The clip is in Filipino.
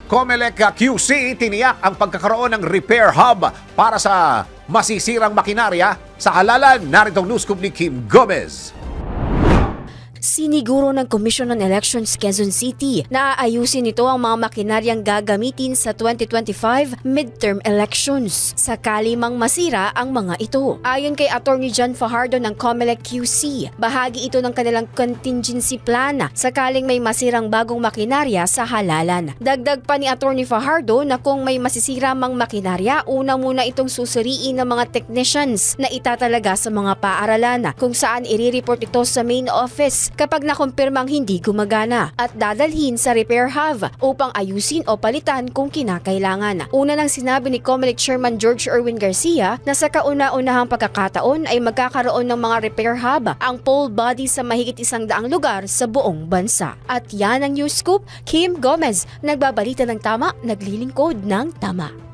COMELEC QC tiniyak ang pagkakaroon ng repair hub para sa masisirang makinarya. Sa halalan, naritong news scoop ni Kim Gomez. Siniguro ng Commission on Elections Quezon City na aayusin nito ang mga makinaryang gagamitin sa 2025 midterm elections sakali mang masira ang mga ito. Ayon kay Attorney John Fajardo ng COMELEC QC, bahagi ito ng kanilang contingency plan sakaling may masirang bagong makinarya sa halalan. Dagdag pa ni Attorney Fajardo na kung may masisira mang makinarya, una muna itong susuriin ng mga technicians na itatalaga sa mga paaralan kung saan i-report ito sa main office kapag nakumpirmang hindi gumagana at dadalhin sa repair hub upang ayusin o palitan kung kinakailangan. Una nang sinabi ni COMELEC Chairman George Erwin Garcia na sa kauna-unahang pagkakataon ay magkakaroon ng mga repair hub ang poll body sa mahigit 100 lugar sa buong bansa. At yan ang news scoop. Kim Gomez, nagbabalita ng tama, naglilingkod ng tama.